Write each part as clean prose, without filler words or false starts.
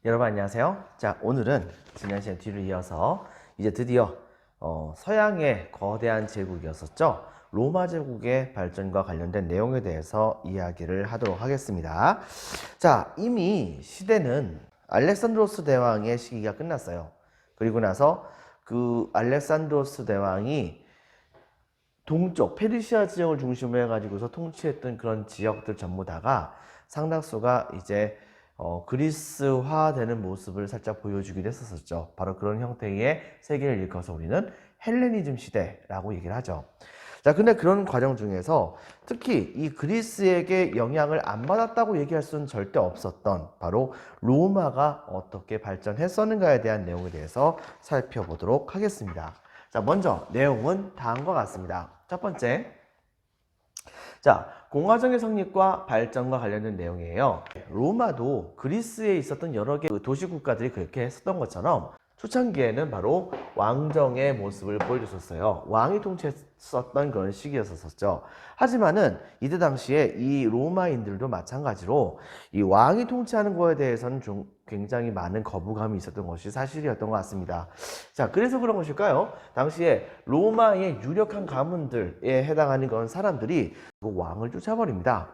여러분 안녕하세요. 자, 오늘은 지난 시간 뒤를 이어서 이제 드디어 서양의 거대한 제국이었었죠. 로마 제국의 발전과 관련된 내용에 대해서 이야기를 하도록 하겠습니다. 자, 이미 시대는 알렉산드로스 대왕의 시기가 끝났어요. 그리고 나서 그 알렉산드로스 대왕이 동쪽 페르시아 지역을 중심으로 해가지고서 통치했던 그런 지역들 전부 다가 상당수가 이제 그리스화되는 모습을 살짝 보여주기도 했었죠. 바로 그런 형태의 세계를 일컬어서 우리는 헬레니즘 시대라고 얘기를 하죠. 자, 근데 그런 과정 중에서 특히 이 그리스에게 영향을 안 받았다고 얘기할 수는 절대 없었던 바로 로마가 어떻게 발전했었는가에 대한 내용에 대해서 살펴보도록 하겠습니다. 자, 먼저 내용은 다음과 같습니다. 첫 번째, 자, 공화정의 성립과 발전과 관련된 내용이에요. 로마도 그리스에 있었던 여러 개 도시국가들이 그렇게 했었던 것처럼 초창기에는 바로 왕정의 모습을 보여줬었어요. 왕이 통치했었던 그런 시기였었죠. 하지만은 이때 당시에 이 로마인들도 마찬가지로 이 왕이 통치하는 거에 대해서는 좀 굉장히 많은 거부감이 있었던 것이 사실이었던 것 같습니다. 자, 그래서 그런 것일까요? 당시에 로마의 유력한 가문들에 해당하는 그런 사람들이 그 왕을 쫓아버립니다.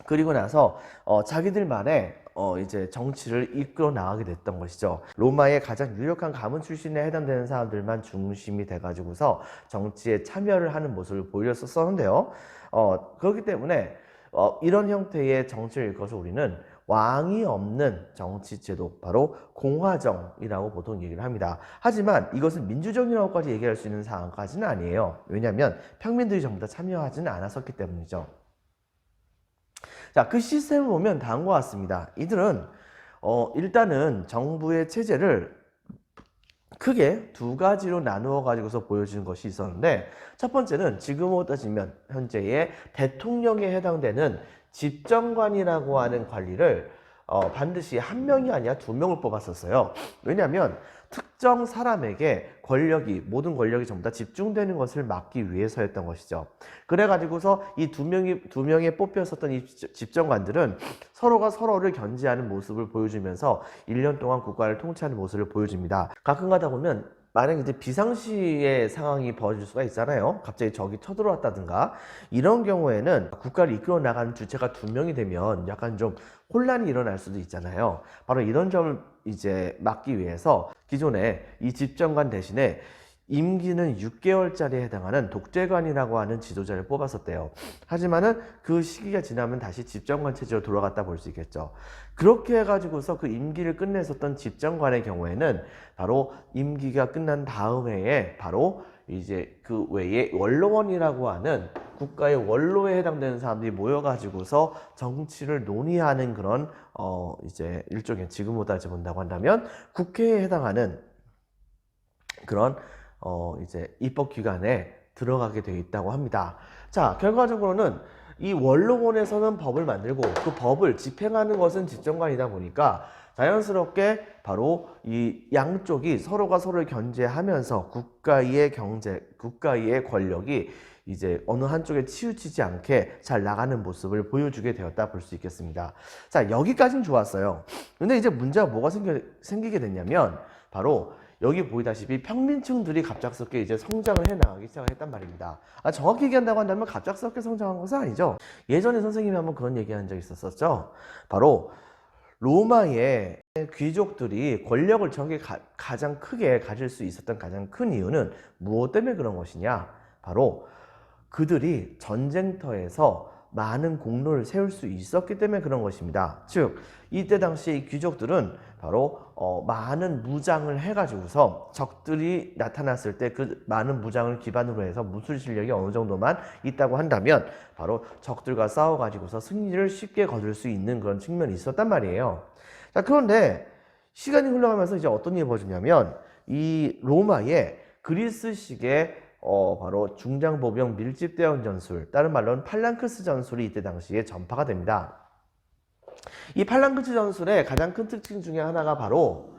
그리고 나서 자기들만의 이제 정치를 이끌어 나가게 됐던 것이죠. 로마의 가장 유력한 가문 출신에 해당되는 사람들만 중심이 돼가지고서 정치에 참여를 하는 모습을 보였었는데요. 그렇기 때문에 이런 형태의 정치를 일컬어서 우리는 왕이 없는 정치제도, 바로 공화정이라고 보통 얘기를 합니다. 하지만 이것은 민주정이라고까지 얘기할 수 있는 상황까지는 아니에요. 왜냐하면 평민들이 전부 다 참여하지는 않았었기 때문이죠. 자, 그 시스템을 보면 다음과 같습니다. 이들은 일단은 정부의 체제를 크게 두 가지로 나누어 가지고서 보여주는 것이 있었는데, 첫 번째는 지금으로 따지면 현재의 대통령에 해당되는 집정관이라고 하는 관리를 반드시 한 명이 아니라 두 명을 뽑았었어요. 왜냐하면 특정 사람에게 모든 권력이 전부 다 집중되는 것을 막기 위해서였던 것이죠. 그래가지고서 이 두 명에 뽑혔었던 이 집정관들은 서로가 서로를 견제하는 모습을 보여주면서 1년 동안 국가를 통치하는 모습을 보여줍니다. 가끔 가다 보면 만약 이제 비상시의 상황이 벌어질 수가 있잖아요. 갑자기 적이 쳐들어왔다든가 이런 경우에는 국가를 이끌어 나가는 주체가 두 명이 되면 약간 좀 혼란이 일어날 수도 있잖아요. 바로 이런 점을 이제 막기 위해서 기존에 이 집정관 대신에 임기는 6개월짜리에 해당하는 독재관이라고 하는 지도자를 뽑았었대요. 하지만은 그 시기가 지나면 다시 집정관 체제로 돌아갔다 볼 수 있겠죠. 그렇게 해가지고서 그 임기를 끝냈었던 집정관의 경우에는 바로 임기가 끝난 다음 해에 바로 이제 그 외에 원로원이라고 하는 국가의 원로에 해당되는 사람들이 모여가지고서 정치를 논의하는 그런 이제 일종의 지금으로 따져본다고 한다면 국회에 해당하는 그런 이제 입법기관에 들어가게 되어 있다고 합니다. 자, 결과적으로는 이 원로원에서는 법을 만들고 그 법을 집행하는 것은 집정관이다 보니까 자연스럽게 바로 이 양쪽이 서로가 서로를 견제하면서 국가의 권력이 이제 어느 한쪽에 치우치지 않게 잘 나가는 모습을 보여주게 되었다 볼 수 있겠습니다. 자, 여기까지는 좋았어요. 근데 이제 문제가 뭐가 생기게 됐냐면 바로 여기 보이다시피 평민층들이 갑작스럽게 이제 성장을 해나가기 시작을 했단 말입니다. 정확히 얘기한다고 한다면 갑작스럽게 성장한 것은 아니죠. 예전에 선생님이 한번 그런 얘기한 적이 있었었죠. 바로 로마의 귀족들이 권력을 가장 크게 가질 수 있었던 가장 큰 이유는 무엇 때문에 그런 것이냐? 바로 그들이 전쟁터에서 많은 공로를 세울 수 있었기 때문에 그런 것입니다. 즉, 이때 당시 이 귀족들은 바로 많은 무장을 해가지고서 적들이 나타났을 때 그 많은 무장을 기반으로 해서 무술 실력이 어느 정도만 있다고 한다면 바로 적들과 싸워가지고서 승리를 쉽게 거둘 수 있는 그런 측면이 있었단 말이에요. 자, 그런데 시간이 흘러가면서 이제 어떤 일이 벌어지냐면 이 로마의 그리스식의 바로 중장보병 밀집대원 전술, 다른 말로는 팔랑크스 전술이 이때 당시에 전파가 됩니다. 이 팔랑크스 전술의 가장 큰 특징 중에 하나가 바로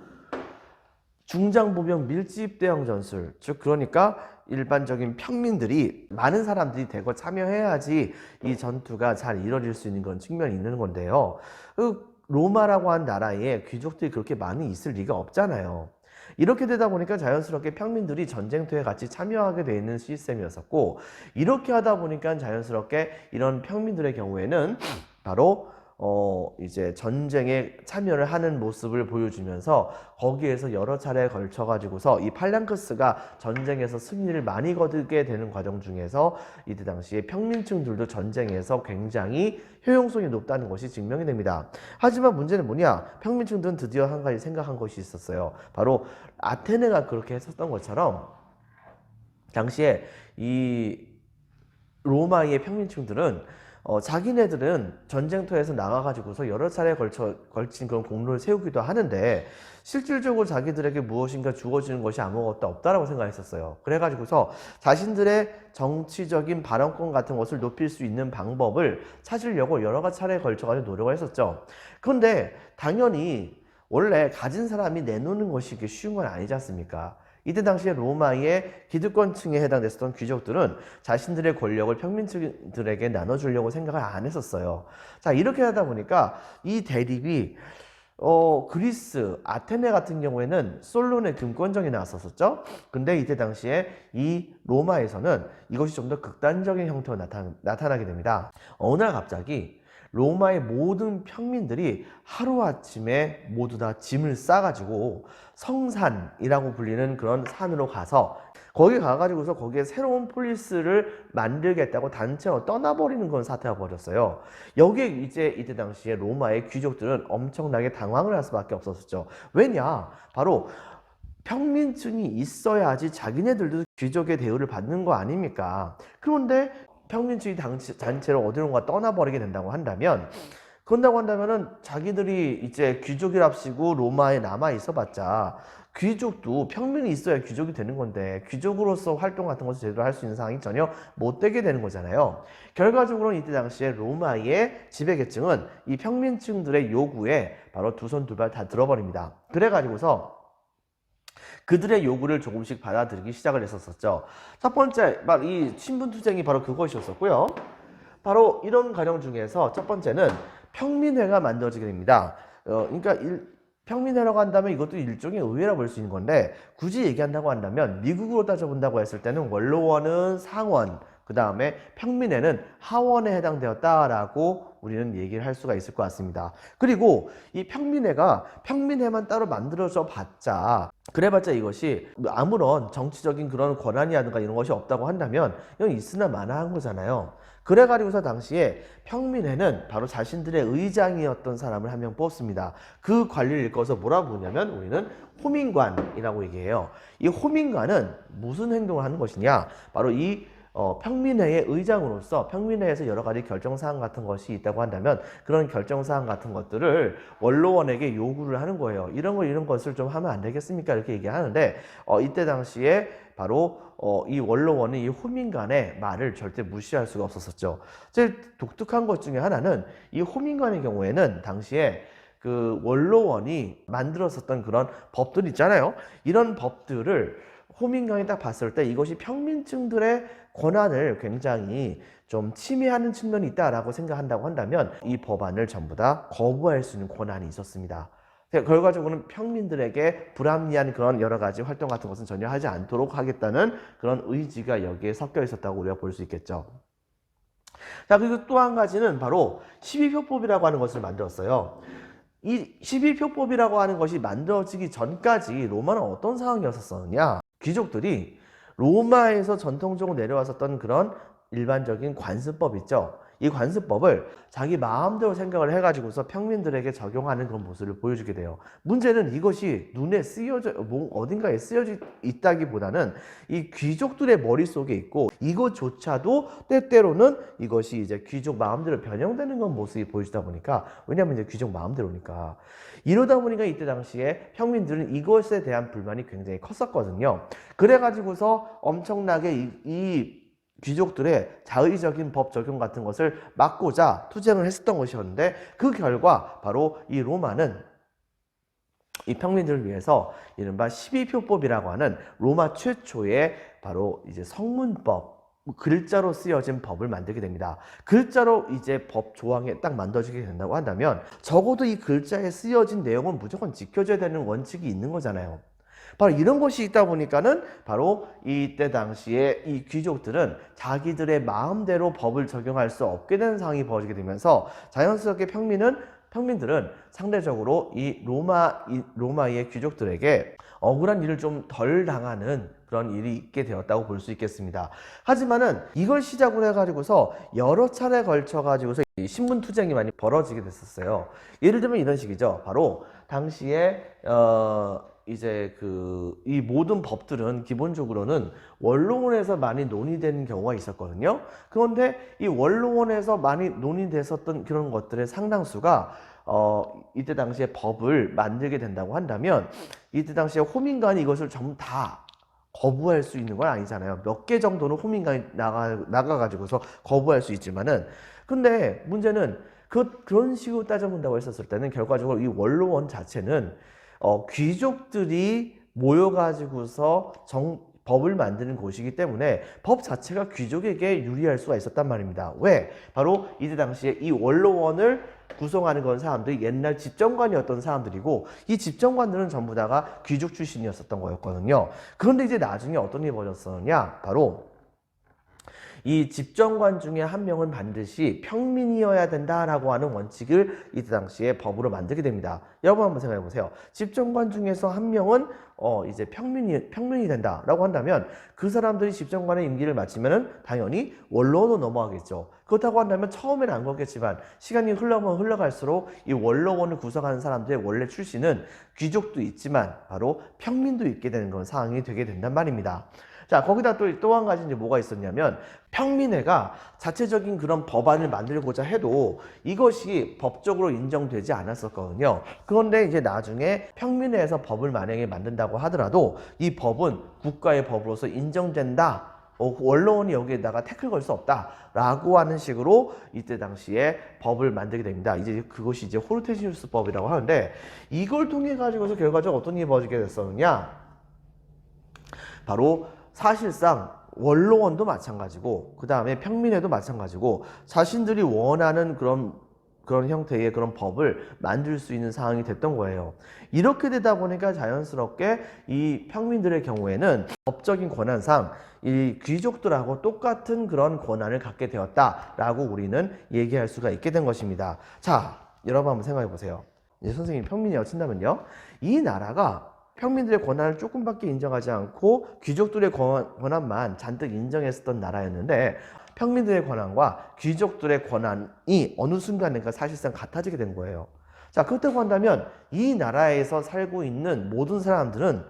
중장보병 밀집대형 전술, 즉 그러니까 일반적인 평민들이 많은 사람들이 대거 참여해야지 이 전투가 잘 이루어질 수 있는 그런 측면이 있는 건데요. 로마라고 한 나라에 귀족들이 그렇게 많이 있을 리가 없잖아요. 이렇게 되다 보니까 자연스럽게 평민들이 전쟁터에 같이 참여하게 돼 있는 시스템이었었고, 이렇게 하다 보니까 자연스럽게 이런 평민들의 경우에는 바로 이제 전쟁에 참여를 하는 모습을 보여주면서 거기에서 여러 차례에 걸쳐 가지고서 이 팔랑크스가 전쟁에서 승리를 많이 거두게 되는 과정 중에서 이때 당시에 평민층들도 전쟁에서 굉장히 효용성이 높다는 것이 증명이 됩니다. 하지만 문제는 뭐냐? 평민층들은 드디어 한 가지 생각한 것이 있었어요. 바로 아테네가 그렇게 했었던 것처럼 당시에 이 로마의 평민층들은 자기네들은 전쟁터에서 나가가지고서 여러 차례에 걸친 그런 공로를 세우기도 하는데 실질적으로 자기들에게 무엇인가 주어지는 것이 아무것도 없다라고 생각했었어요. 그래가지고서 자신들의 정치적인 발언권 같은 것을 높일 수 있는 방법을 찾으려고 여러 차례에 걸쳐가지고 노력을 했었죠. 그런데 당연히 원래 가진 사람이 내놓는 것이 이게 쉬운 건 아니지 않습니까? 이때 당시에 로마의 기득권층에 해당됐었던 귀족들은 자신들의 권력을 평민층들에게 나눠주려고 생각을 안 했었어요. 자, 이렇게 하다 보니까 이 대립이 그리스, 아테네 같은 경우에는 솔론의 금권정이 나왔었죠. 근데 이때 당시에 이 로마에서는 이것이 좀 더 극단적인 형태로 나타나게 됩니다. 어느 날 갑자기 로마의 모든 평민들이 하루아침에 모두 다 짐을 싸가지고 성산이라고 불리는 그런 산으로 가서 거기 가가지고서 거기에 새로운 폴리스를 만들겠다고 단체로 떠나버리는 그런 사태가 벌어졌어요. 여기에 이제 이때 당시에 로마의 귀족들은 엄청나게 당황을 할 수밖에 없었죠. 왜냐? 바로 평민층이 있어야지 자기네들도 귀족의 대우를 받는 거 아닙니까? 그런데 평민주의 단체로 어디론가 떠나버리게 된다고 한다면, 그런다고 한다면은 자기들이 이제 귀족이랍시고 로마에 남아 있어봤자 귀족도 평민이 있어야 귀족이 되는 건데 귀족으로서 활동 같은 것을 제대로 할 수 있는 상황이 전혀 못 되게 되는 거잖아요. 결과적으로는 이때 당시에 로마의 지배계층은 이 평민층들의 요구에 바로 두 손 두 발 다 들어버립니다. 그래가지고서 그들의 요구를 조금씩 받아들이기 시작을 했었죠. 첫 번째, 막 이 신분투쟁이 바로 그것이었었고요. 바로 이런 과정 중에서 첫 번째는 평민회가 만들어지게 됩니다. 그러니까 평민회라고 한다면 이것도 일종의 의회라고 볼 수 있는 건데 굳이 얘기한다고 한다면 미국으로 따져본다고 했을 때는 원로원은 상원, 그 다음에 평민회는 하원에 해당되었다라고 우리는 얘기를 할 수가 있을 것 같습니다. 그리고 이 평민회가 평민회만 따로 만들어져 봤자 그래봤자 이것이 아무런 정치적인 그런 권한이라든가 이런 것이 없다고 한다면 이건 있으나 마나한 거잖아요. 그래가지고서 당시에 평민회는 바로 자신들의 의장이었던 사람을 한 명 뽑습니다. 그 관리를 일컬어서 뭐라고 부르냐면 우리는 호민관이라고 얘기해요. 이 호민관은 무슨 행동을 하는 것이냐? 바로 이 평민회의 의장으로서 평민회에서 여러 가지 결정사항 같은 것이 있다고 한다면 그런 결정사항 같은 것들을 원로원에게 요구를 하는 거예요. 이런 것을 좀 하면 안 되겠습니까? 이렇게 얘기하는데 이때 당시에 바로 이 원로원은 이 호민관의 말을 절대 무시할 수가 없었었죠. 제일 독특한 것 중에 하나는 이 호민관의 경우에는 당시에 그 원로원이 만들었었던 그런 법들 있잖아요. 이런 법들을 호민관이 딱 봤을 때 이것이 평민층들의 권한을 굉장히 좀 침해하는 측면이 있다라고 생각한다고 한다면 이 법안을 전부 다 거부할 수 있는 권한이 있었습니다. 결과적으로는 평민들에게 불합리한 그런 여러 가지 활동 같은 것은 전혀 하지 않도록 하겠다는 그런 의지가 여기에 섞여 있었다고 우리가 볼 수 있겠죠. 자, 그리고 또 한 가지는 바로 12표법이라고 하는 것을 만들었어요. 이 12표법이라고 하는 것이 만들어지기 전까지 로마는 어떤 상황이었었느냐? 귀족들이 로마에서 전통적으로 내려왔었던 그런 일반적인 관습법 있죠. 이 관습법을 자기 마음대로 생각을 해가지고서 평민들에게 적용하는 그런 모습을 보여주게 돼요. 문제는 이것이 눈에 쓰여져, 어딘가에 쓰여져 있다기보다는 이 귀족들의 머릿속에 있고 이것조차도 때때로는 이것이 이제 귀족 마음대로 변형되는 건 모습이 보여주다 보니까 왜냐하면 이제 귀족 마음대로니까 이러다 보니까 이때 당시에 평민들은 이것에 대한 불만이 굉장히 컸었거든요. 그래가지고서 엄청나게 이 귀족들의 자의적인 법 적용 같은 것을 막고자 투쟁을 했었던 것이었는데 그 결과 바로 이 로마는 이 평민들을 위해서 이른바 12표법이라고 하는 로마 최초의 바로 이제 성문법 글자로 쓰여진 법을 만들게 됩니다. 글자로 이제 법 조항에 딱 만들어지게 된다고 한다면 적어도 이 글자에 쓰여진 내용은 무조건 지켜줘야 되는 원칙이 있는 거잖아요. 바로 이런 것이 있다 보니까는 바로 이때 당시에 이 귀족들은 자기들의 마음대로 법을 적용할 수 없게 되는 상황이 벌어지게 되면서 자연스럽게 평민들은 상대적으로 이 로마의 귀족들에게 억울한 일을 좀 덜 당하는 그런 일이 있게 되었다고 볼 수 있겠습니다. 하지만은 이걸 시작으로 해가지고서 여러 차례 걸쳐가지고서 신분 투쟁이 많이 벌어지게 됐었어요. 예를 들면 이런 식이죠. 바로 당시에 이제 이 모든 법들은 기본적으로는 원로원에서 많이 논의되는 경우가 있었거든요. 그런데 이 원로원에서 많이 논의됐었던 그런 것들의 상당수가 이때 당시에 법을 만들게 된다고 한다면 이때 당시에 호민관이 이것을 전부 다 거부할 수 있는 건 아니잖아요. 몇 개 정도는 호민관이 나가가지고서 거부할 수 있지만은 근데 문제는 그런 식으로 따져본다고 했었을 때는 결과적으로 이 원로원 자체는 귀족들이 모여가지고서 법을 만드는 곳이기 때문에 법 자체가 귀족에게 유리할 수가 있었단 말입니다. 왜? 바로 이때 당시에 이 원로원을 구성하는 건 사람들이 옛날 집정관이었던 사람들이고 이 집정관들은 전부 다가 귀족 출신이었었던 거였거든요. 그런데 이제 나중에 어떤 일이 벌어졌느냐? 바로 이 집정관 중에 한 명은 반드시 평민이어야 된다라고 하는 원칙을 이때 당시에 법으로 만들게 됩니다. 여러분 한번 생각해 보세요. 집정관 중에서 한 명은 이제 평민이 된다라고 한다면 그 사람들이 집정관의 임기를 마치면은 당연히 원로원으로 넘어가겠죠. 그렇다고 한다면 처음에는 안 그렇겠지만 시간이 흘러갈수록 이 원로원을 구성하는 사람들의 원래 출신은 귀족도 있지만 바로 평민도 있게 되는 그런 상황이 되게 된단 말입니다. 자, 거기다 또 한 가지 이제 뭐가 있었냐면 평민회가 자체적인 그런 법안을 만들고자 해도 이것이 법적으로 인정되지 않았었거든요. 그런데 이제 나중에 평민회에서 법을 만약에 만든다고 하더라도 이 법은 국가의 법으로서 인정된다. 원로원이 여기에다가 태클 걸 수 없다라고 하는 식으로 이때 당시에 법을 만들게 됩니다. 이제 그것이 이제 호르테시우스법이라고 하는데 이걸 통해 가지고서 결과적으로 어떤 일이 벌어지게 됐었느냐? 바로 사실상 원로원도 마찬가지고 그 다음에 평민회도 마찬가지고 자신들이 원하는 그런 형태의 그런 법을 만들 수 있는 상황이 됐던 거예요. 이렇게 되다 보니까 자연스럽게 이 평민들의 경우에는 법적인 권한상 이 귀족들하고 똑같은 그런 권한을 갖게 되었다라고 우리는 얘기할 수가 있게 된 것입니다. 자, 여러분 한번 생각해 보세요. 이제 선생님이 평민이라고 친다면요. 이 나라가 평민들의 권한을 조금밖에 인정하지 않고 귀족들의 권한만 잔뜩 인정했었던 나라였는데 평민들의 권한과 귀족들의 권한이 어느 순간인가 사실상 같아지게 된 거예요. 자, 그렇다고 한다면 이 나라에서 살고 있는 모든 사람들은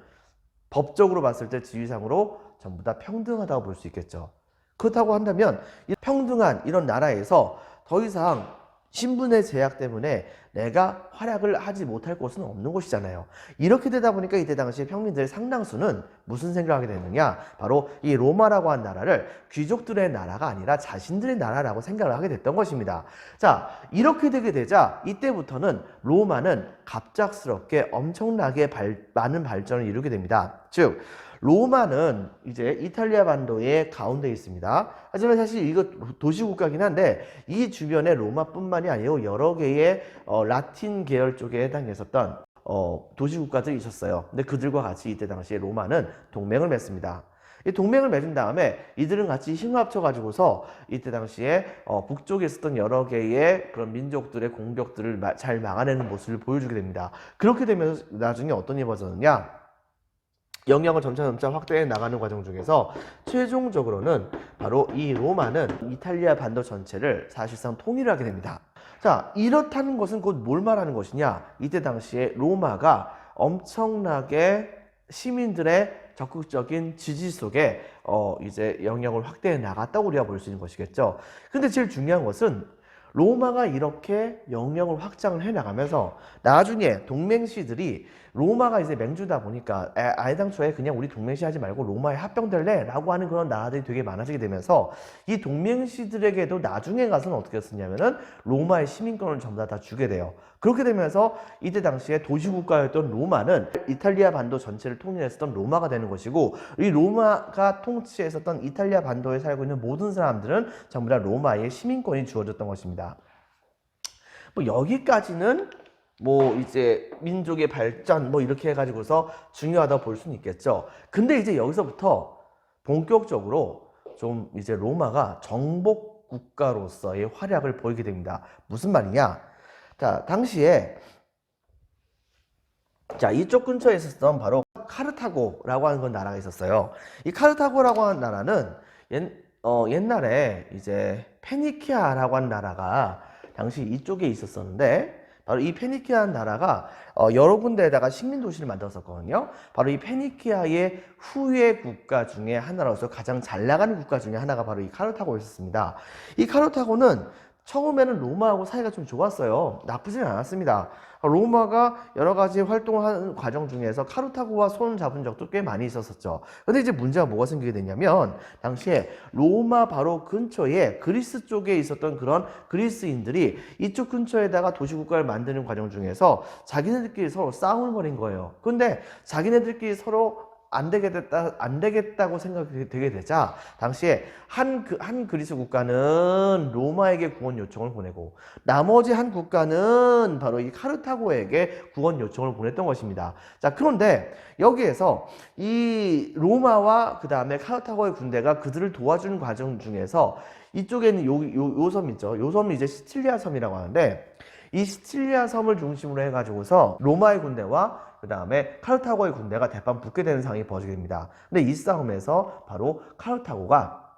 법적으로 봤을 때 지위상으로 전부 다 평등하다고 볼 수 있겠죠. 그렇다고 한다면 이 평등한 이런 나라에서 더 이상 신분의 제약 때문에 내가 활약을 하지 못할 곳은 없는 곳이잖아요. 이렇게 되다 보니까 이때 당시에 평민들의 상당수는 무슨 생각을 하게 됐느냐? 바로 이 로마라고 한 나라를 귀족들의 나라가 아니라 자신들의 나라라고 생각을 하게 됐던 것입니다. 자, 이렇게 되게 되자 이때부터는 로마는 갑작스럽게 엄청나게 많은 발전을 이루게 됩니다. 즉 로마는 이제 이탈리아 반도의 가운데에 있습니다. 하지만 사실 이거 도시국가긴 한데 이 주변에 로마뿐만이 아니고 여러 개의 라틴 계열 쪽에 해당했었던 도시국가들이 있었어요. 근데 그들과 같이 이때 당시에 로마는 동맹을 맺습니다. 이 동맹을 맺은 다음에 이들은 같이 힘을 합쳐가지고서 이때 당시에 북쪽에 있었던 여러 개의 그런 민족들의 공격들을 잘 막아내는 모습을 보여주게 됩니다. 그렇게 되면서 나중에 어떤 일이 벌어졌느냐? 영향을 점차 확대해 나가는 과정 중에서 최종적으로는 바로 이 로마는 이탈리아 반도 전체를 사실상 통일하게 됩니다. 자, 이렇다는 것은 곧 뭘 말하는 것이냐? 이때 당시에 로마가 엄청나게 시민들의 적극적인 지지 속에 이제 영향을 확대해 나갔다고 우리가 볼 수 있는 것이겠죠. 근데 제일 중요한 것은 로마가 이렇게 영역을 확장을 해 나가면서 나중에 동맹시들이 로마가 이제 맹주다 보니까 애당초에 그냥 우리 동맹시 하지 말고 로마에 합병될래? 라고 하는 그런 나라들이 되게 많아지게 되면서 이 동맹시들에게도 나중에 가서는 어떻게 했었냐면은 로마의 시민권을 전부 다 주게 돼요. 그렇게 되면서 이때 당시에 도시국가였던 로마는 이탈리아 반도 전체를 통일했었던 로마가 되는 것이고, 이 로마가 통치했었던 이탈리아 반도에 살고 있는 모든 사람들은 전부 다 로마의 시민권이 주어졌던 것입니다. 뭐 여기까지는 뭐 이제 민족의 발전 뭐 이렇게 해가지고서 중요하다고 볼 수는 있겠죠. 근데 이제 여기서부터 본격적으로 좀 이제 로마가 정복 국가로서의 활약을 보이게 됩니다. 무슨 말이냐? 자, 당시에 자, 이쪽 근처에 있었던 바로 카르타고라고 하는 건 나라가 있었어요. 이 카르타고라고 하는 나라는 옛날에 이제 페니키아라고 하는 나라가 당시 이쪽에 있었었는데, 바로 이 페니키아라는 나라가 여러 군데에다가 식민 도시를 만들었었거든요. 바로 이 페니키아의 후예 국가 중에 하나로서 가장 잘 나가는 국가 중에 하나가 바로 이 카르타고였습니다. 이 카르타고는 처음에는 로마하고 사이가 좀 좋았어요. 나쁘진 않았습니다. 로마가 여러 가지 활동을 하는 과정 중에서 카르타고와 손을 잡은 적도 꽤 많이 있었었죠. 근데 이제 문제가 뭐가 생기게 되냐면, 당시에 로마 바로 근처에 그리스 쪽에 있었던 그런 그리스인들이 이쪽 근처에다가 도시국가를 만드는 과정 중에서 자기네들끼리 서로 싸움을 벌인 거예요. 근데 자기네들끼리 서로 안 되겠다고 생각이 되게 되자, 당시에 한 그리스 국가는 로마에게 구원 요청을 보내고, 나머지 한 국가는 바로 이 카르타고에게 구원 요청을 보냈던 것입니다. 자, 그런데 여기에서 이 로마와 그 다음에 카르타고의 군대가 그들을 도와주는 과정 중에서 이쪽에는 요 섬 있죠. 요 섬이 이제 시칠리아 섬이라고 하는데, 이 시칠리아 섬을 중심으로 해가지고서 로마의 군대와 그 다음에 카르타고의 군대가 대판 붙게 되는 상황이 벌어지게 됩니다. 근데 이 싸움에서 바로 카르타고가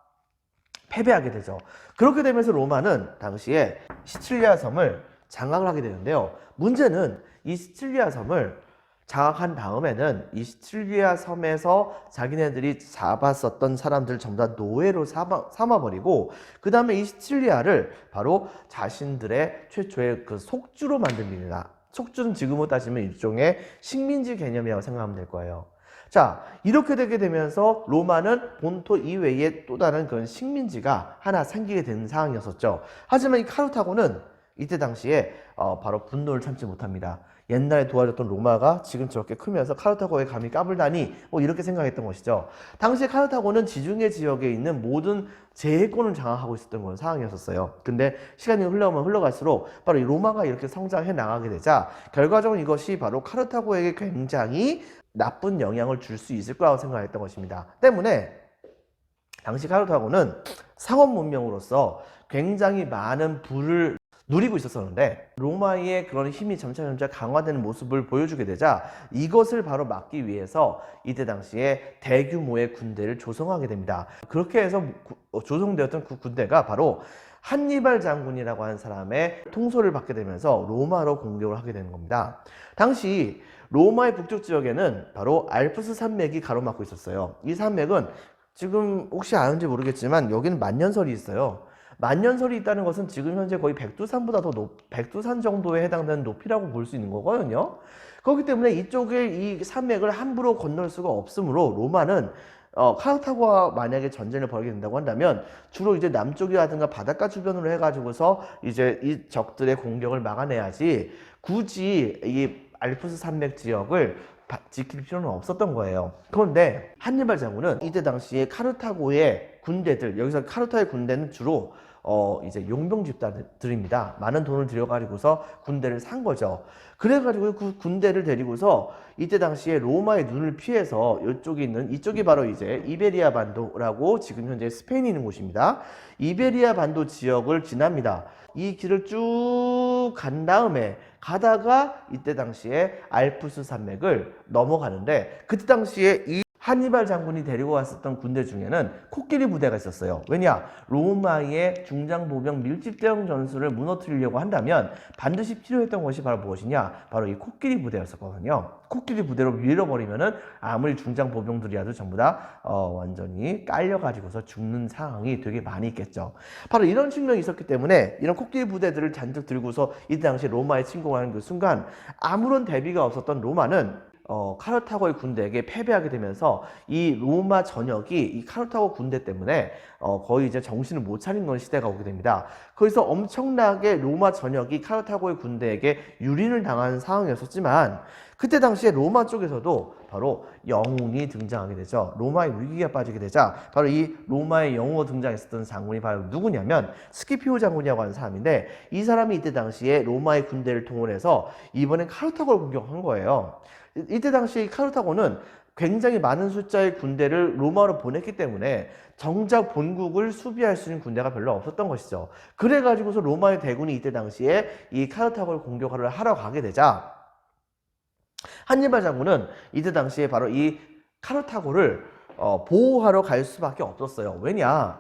패배하게 되죠. 그렇게 되면서 로마는 당시에 시칠리아 섬을 장악을 하게 되는데요. 문제는 이 시칠리아 섬을 장악한 다음에는 이 시칠리아 섬에서 자기네들이 잡았었던 사람들 전부 다 노예로 삼아버리고, 그 다음에 이 시칠리아를 바로 자신들의 최초의 그 속주로 만듭니다. 속주는 지금으로 따지면 일종의 식민지 개념이라고 생각하면 될 거예요. 자, 이렇게 되게 되면서 로마는 본토 이외에 또 다른 그런 식민지가 하나 생기게 되는 상황이었었죠. 하지만 이 카르타고는 이때 당시에 바로 분노를 참지 못합니다. 옛날에 도와줬던 로마가 지금 저렇게 크면서 카르타고에 감히 까불다니, 뭐 이렇게 생각했던 것이죠. 당시에 카르타고는 지중해 지역에 있는 모든 제해권을 장악하고 있었던 그런 상황이었어요. 근데 시간이 흘러가면 흘러갈수록 바로 이 로마가 이렇게 성장해 나가게 되자, 결과적으로 이것이 바로 카르타고에게 굉장히 나쁜 영향을 줄 수 있을 거라고 생각했던 것입니다. 때문에 당시 카르타고는 상업 문명으로서 굉장히 많은 부를 누리고 있었었는데, 로마의 그런 힘이 점차 강화되는 모습을 보여주게 되자, 이것을 바로 막기 위해서 이때 당시에 대규모의 군대를 조성하게 됩니다. 그렇게 해서 조성되었던 그 군대가 바로 한니발 장군이라고 하는 사람의 통솔을 받게 되면서 로마로 공격을 하게 되는 겁니다. 당시 로마의 북쪽 지역에는 바로 알프스 산맥이 가로막고 있었어요. 이 산맥은 지금 혹시 아는지 모르겠지만 여기는 만년설이 있어요. 만년설이 있다는 것은 지금 현재 거의 백두산보다 더 백두산 정도에 해당되는 높이라고 볼 수 있는 거거든요. 그렇기 때문에 이쪽에 이 산맥을 함부로 건널 수가 없으므로 로마는 카르타고와 만약에 전쟁을 벌이게 된다고 한다면 주로 이제 남쪽이라든가 바닷가 주변으로 해가지고서 이제 이 적들의 공격을 막아내야지, 굳이 이 알프스 산맥 지역을 지킬 필요는 없었던 거예요. 그런데 한니발 장군은 이때 당시에 카르타고의 군대들, 여기서 카르타의 군대는 주로 이제 용병 집단들입니다. 많은 돈을 들여가지고서 군대를 산 거죠. 그래가지고 그 군대를 데리고서 이때 당시에 로마의 눈을 피해서 이쪽이 바로 이제 이베리아 반도라고 지금 현재 스페인이 있는 곳입니다. 이베리아 반도 지역을 지납니다. 이 길을 쭉 간 다음에 가다가 이때 당시에 알프스 산맥을 넘어가는데, 그때 당시에 이 하니발 장군이 데리고 왔었던 군대 중에는 코끼리 부대가 있었어요. 왜냐? 로마의 중장보병 밀집대형 전술을 무너뜨리려고 한다면 반드시 필요했던 것이 바로 무엇이냐? 바로 이 코끼리 부대였었거든요. 코끼리 부대로 밀어버리면은 아무리 중장보병들이라도 전부 다 완전히 깔려가지고서 죽는 상황이 되게 많이 있겠죠. 바로 이런 측면이 있었기 때문에 이런 코끼리 부대들을 잔뜩 들고서 이때 당시 로마에 침공하는 그 순간 아무런 대비가 없었던 로마는 카르타고의 군대에게 패배하게 되면서 이 로마 전역이 이 카르타고 군대 때문에 거의 이제 정신을 못 차린 그런 시대가 오게 됩니다. 거기서 엄청나게 로마 전역이 카르타고의 군대에게 유린을 당하는 상황이었었지만 그때 당시에 로마 쪽에서도 바로 영웅이 등장하게 되죠. 로마의 위기가 빠지게 되자 바로 이 로마의 영웅으로 등장했었던 장군이 바로 누구냐면 스키피오 장군이라고 하는 사람인데 이 사람이 이때 당시에 로마의 군대를 동원해서 이번엔 카르타고를 공격한 거예요. 이때 당시 카르타고는 굉장히 많은 숫자의 군대를 로마로 보냈기 때문에 정작 본국을 수비할 수 있는 군대가 별로 없었던 것이죠. 그래가지고서 로마의 대군이 이때 당시에 이 카르타고를 공격을 하러 가게 되자 한니발 장군은 이때 당시에 바로 이 카르타고를 보호하러 갈 수밖에 없었어요. 왜냐?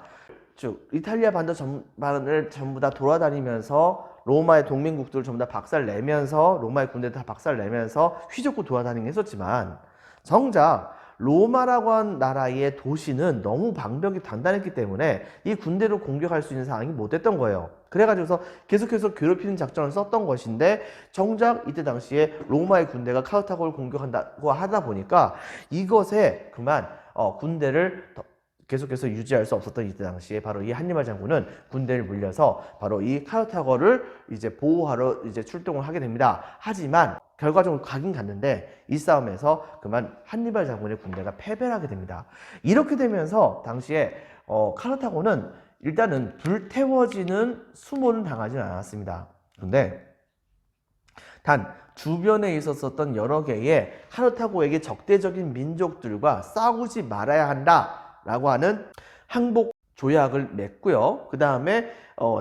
즉 이탈리아 반도 전반을 전부 다 돌아다니면서 로마의 동맹국들을 전부 다 박살내면서 로마의 군대를 다 박살내면서 휘젓고 돌아다니긴 했었지만 정작 로마라고 한 나라의 도시는 너무 방벽이 단단했기 때문에 이 군대를 공격할 수 있는 상황이 못 됐던 거예요. 그래가지고서 계속해서 괴롭히는 작전을 썼던 것인데 정작 이때 당시에 로마의 군대가 카르타고를 공격한다고 하다 보니까 이것에 그만 군대를 계속해서 유지할 수 없었던 이때 당시에 바로 이 한니발 장군은 군대를 물려서 바로 이 카르타고를 이제 보호하러 이제 출동을 하게 됩니다. 하지만 결과적으로 가긴 갔는데 이 싸움에서 그만 한니발 장군의 군대가 패배를 하게 됩니다. 이렇게 되면서 당시에 카르타고는 일단은 불태워지는 수모는 당하지는 않았습니다. 그런데 단 주변에 있었던 여러 개의 카르타고에게 적대적인 민족들과 싸우지 말아야 한다 라고 하는 항복 조약을 맺고요. 그 다음에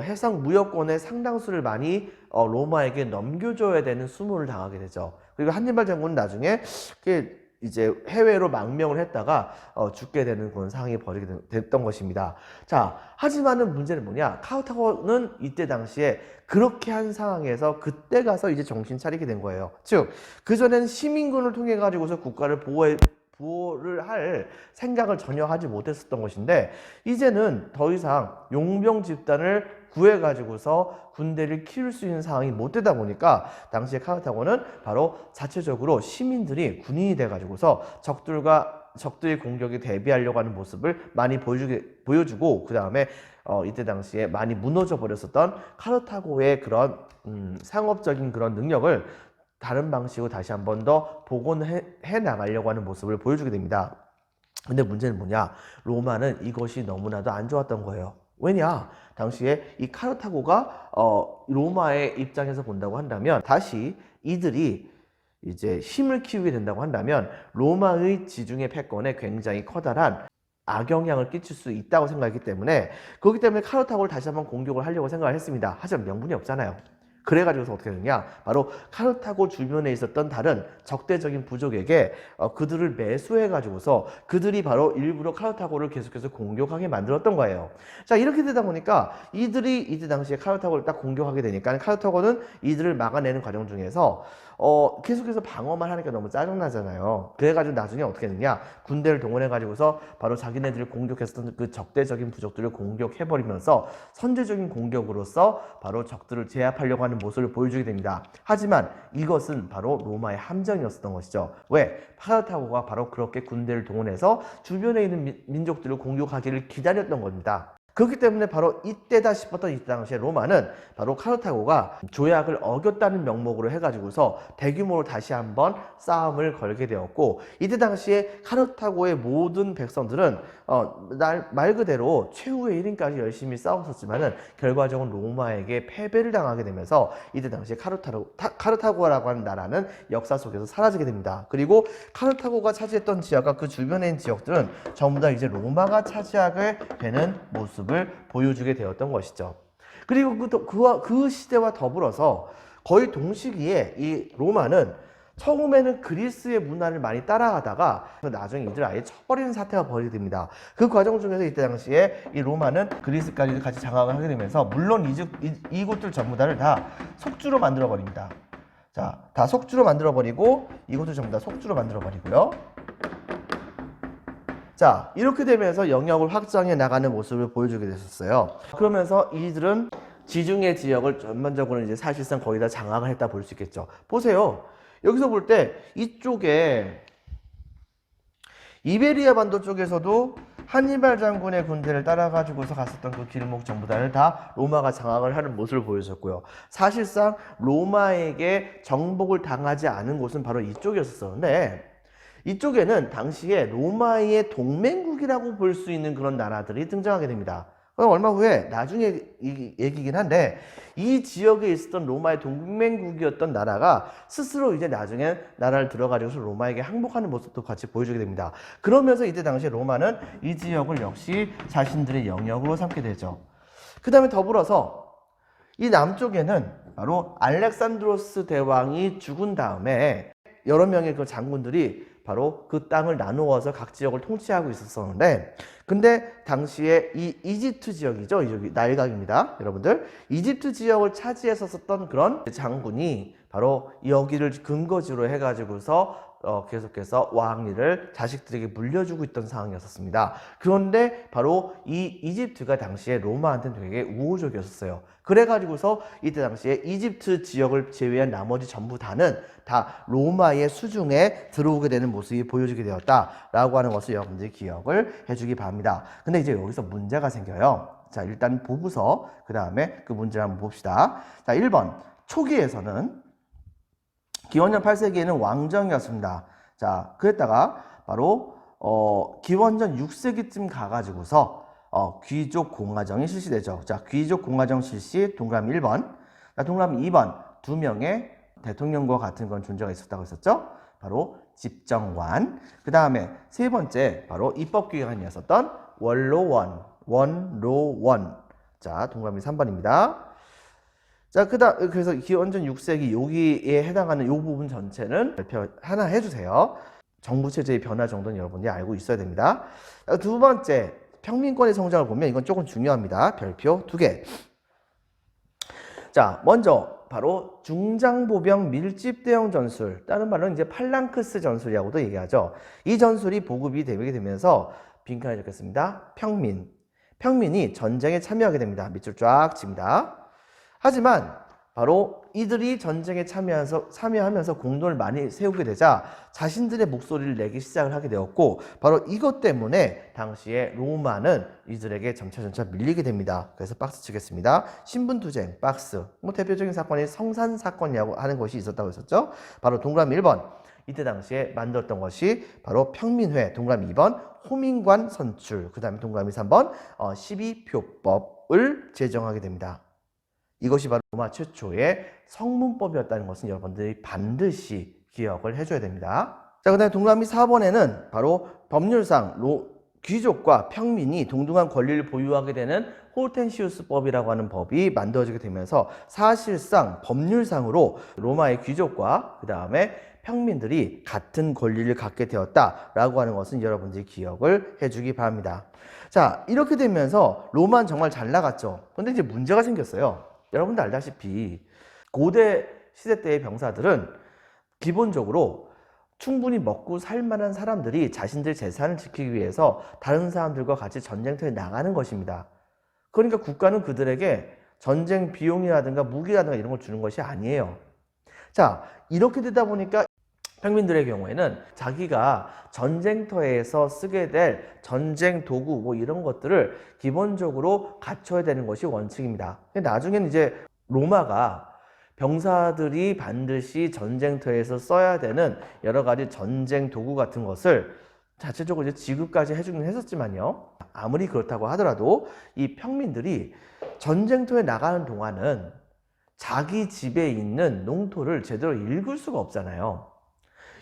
해상 무역권의 상당수를 많이 로마에게 넘겨줘야 되는 수모를 당하게 되죠. 그리고 한니발 장군은 나중에 이제 해외로 망명을 했다가 죽게 되는 그런 상황이 벌이게 됐던 것입니다. 자, 하지만은 문제는 뭐냐? 카르타고는 이때 당시에 그렇게 한 상황에서 그때 가서 이제 정신 차리게 된 거예요. 즉, 그전에는 시민군을 통해 가지고서 국가를 보호를 할 생각을 전혀 하지 못했었던 것인데 이제는 더 이상 용병 집단을 구해가지고서 군대를 키울 수 있는 상황이 못 되다 보니까 당시에 카르타고는 바로 자체적으로 시민들이 군인이 돼가지고서 적들의 공격에 대비하려고 하는 모습을 많이 보여주고 그 다음에 이때 당시에 많이 무너져 버렸었던 카르타고의 그런 상업적인 그런 능력을 다른 방식으로 다시 한 번 더 복원해 나가려고 하는 모습을 보여주게 됩니다. 근데 문제는 뭐냐? 로마는 이것이 너무나도 안 좋았던 거예요. 왜냐? 당시에 이 카르타고가 로마의 입장에서 본다고 한다면 다시 이들이 이제 힘을 키우게 된다고 한다면 로마의 지중해 패권에 굉장히 커다란 악영향을 끼칠 수 있다고 생각했기 때문에 그렇기 때문에 카르타고를 다시 한번 공격을 하려고 생각을 했습니다. 하지만 명분이 없잖아요. 그래가지고서 어떻게 되느냐? 바로 카르타고 주변에 있었던 다른 적대적인 부족에게 그들을 매수해가지고서 그들이 바로 일부러 카르타고를 계속해서 공격하게 만들었던 거예요. 자, 이렇게 되다 보니까 이들이 이때 당시에 카르타고를 딱 공격하게 되니까 카르타고는 이들을 막아내는 과정 중에서 계속해서 방어만 하니까 너무 짜증나잖아요. 그래가지고 나중에 어떻게 했느냐? 군대를 동원해가지고서 바로 자기네들을 공격했었던 그 적대적인 부족들을 공격해버리면서 선제적인 공격으로서 바로 적들을 제압하려고 하는 모습을 보여주게 됩니다. 하지만 이것은 바로 로마의 함정이었던 것이죠. 왜? 카르타고가 바로 그렇게 군대를 동원해서 주변에 있는 민족들을 공격하기를 기다렸던 겁니다. 그렇기 때문에 바로 이때다 싶었던 이때 당시에 로마는 바로 카르타고가 조약을 어겼다는 명목으로 해가지고서 대규모로 다시 한번 싸움을 걸게 되었고 이때 당시에 카르타고의 모든 백성들은 말 그대로 최후의 1인까지 열심히 싸웠었지만은 결과적으로 로마에게 패배를 당하게 되면서 이때 당시에 카르타고라고 하는 나라는 역사 속에서 사라지게 됩니다. 그리고 카르타고가 차지했던 지역과 그 주변에 있는 지역들은 전부 다 이제 로마가 차지하게 되는 모습을 보여주게 되었던 것이죠. 그리고 그 시대와 더불어서 거의 동시기에 이 로마는 처음에는 그리스의 문화를 많이 따라가다가 나중에 이들 아예 쳐버리는 사태가 벌어지게 됩니다. 그 과정 중에서 이때 당시에 이 로마는 그리스까지 같이 장악을 하게 되면서 물론 이곳들 전부 다를 다 속주로 만들어 버립니다. 자, 다 속주로 만들어 버리고 이곳들 전부 다 속주로 만들어 버리고요. 자, 이렇게 되면서 영역을 확장해 나가는 모습을 보여주게 됐었어요. 그러면서 이들은 지중해 지역을 전반적으로 이제 사실상 거의 다 장악을 했다 볼 수 있겠죠. 보세요. 여기서 볼 때 이쪽에 이베리아 반도 쪽에서도 한니발 장군의 군대를 따라가지고서 갔었던 그 길목 전부 다를 다 로마가 장악을 하는 모습을 보여줬고요. 사실상 로마에게 정복을 당하지 않은 곳은 바로 이쪽이었었는데 이쪽에는 당시에 로마의 동맹국이라고 볼 수 있는 그런 나라들이 등장하게 됩니다. 얼마 후에 나중에 얘기긴 한데 이 지역에 있었던 로마의 동맹국이었던 나라가 스스로 이제 나중에 나라를 들어가지고서 로마에게 항복하는 모습도 같이 보여주게 됩니다. 그러면서 이때 당시에 로마는 이 지역을 역시 자신들의 영역으로 삼게 되죠. 그 다음에 더불어서 이 남쪽에는 바로 알렉산드로스 대왕이 죽은 다음에 여러 명의 그 장군들이 바로 그 땅을 나누어서 각 지역을 통치하고 있었는데 근데 당시에 이 이집트 지역이죠. 여기 나일강입니다. 여러분들 이집트 지역을 차지했었던 그런 장군이 바로 여기를 근거지로 해가지고서 계속해서 왕위를 자식들에게 물려주고 있던 상황이었습니다. 그런데 바로 이 이집트가 당시에 로마한테는 되게 우호적이었어요. 그래가지고서 이때 당시에 이집트 지역을 제외한 나머지 전부 다는 다 로마의 수중에 들어오게 되는 모습이 보여지게 되었다라고 하는 것을 여러분들이 기억을 해주기 바랍니다. 근데 이제 여기서 문제가 생겨요. 자, 일단 보고서 그 다음에 그 문제를 한번 봅시다. 자, 1번 초기에서는 기원전 8세기에는 왕정이었습니다. 자, 그랬다가 바로 기원전 6세기쯤 가가지고서 귀족 공화정이 실시되죠. 자, 귀족 공화정 실시 동그라미 1번. 자, 동그라미 2번. 두 명의 대통령과 같은 그런 존재가 있었다고 했었죠. 바로 집정관. 그 다음에 세 번째 바로 입법기관이었었던 원로원. 원로원. 자, 동그라미 3번입니다. 자, 그래서 기원전 6세기 여기에 해당하는 이 부분 전체는 발표 하나 해주세요. 정부체제의 변화 정도는 여러분들이 알고 있어야 됩니다. 두 번째, 평민권의 성장을 보면 이건 조금 중요합니다. 별표 2개. 자, 먼저 바로 중장보병 밀집 대형 전술, 다른 말로는 이제 팔랑크스 전술이라고도 얘기하죠. 이 전술이 보급이 되게 되면서 빈칸에 적겠습니다. 평민이 전쟁에 참여하게 됩니다. 밑줄 쫙 칩니다. 하지만 바로 이들이 전쟁에 참여하면서 공동을 많이 세우게 되자 자신들의 목소리를 내기 시작을 하게 되었고 바로 이것 때문에 당시에 로마는 이들에게 점차 밀리게 됩니다. 그래서 박스 치겠습니다. 신분투쟁, 박스. 대표적인 사건이 성산 사건이라고 하는 것이 있었다고 했었죠. 바로 동그라미 1번. 이때 당시에 만들었던 것이 바로 평민회, 동그라미 2번, 호민관 선출, 그 다음에 동그라미 3번, 12표법을 제정하게 됩니다. 이것이 바로 로마 최초의 성문법이었다는 것은 여러분들이 반드시 기억을 해줘야 됩니다. 자, 그 다음에 동그라미 4번에는 바로 법률상 귀족과 평민이 동등한 권리를 보유하게 되는 호르텐시우스법이라고 하는 법이 만들어지게 되면서 사실상 법률상으로 로마의 귀족과 그 다음에 평민들이 같은 권리를 갖게 되었다라고 하는 것은 여러분들이 기억을 해주기 바랍니다. 자, 이렇게 되면서 로마는 정말 잘 나갔죠. 근데 이제 문제가 생겼어요. 여러분들 알다시피 고대 시대 때의 병사들은 기본적으로 충분히 먹고 살 만한 사람들이 자신들 재산을 지키기 위해서 다른 사람들과 같이 전쟁터에 나가는 것입니다. 그러니까 국가는 그들에게 전쟁 비용이라든가 무기라든가 이런 걸 주는 것이 아니에요. 자, 이렇게 되다 보니까 평민들의 경우에는 자기가 전쟁터에서 쓰게 될 전쟁 도구 뭐 이런 것들을 기본적으로 갖춰야 되는 것이 원칙입니다. 나중에는 이제 로마가 병사들이 반드시 전쟁터에서 써야 되는 여러 가지 전쟁 도구 같은 것을 자체적으로 이제 지급까지 해주긴 했었지만요. 아무리 그렇다고 하더라도 이 평민들이 전쟁터에 나가는 동안은 자기 집에 있는 농토를 제대로 읽을 수가 없잖아요.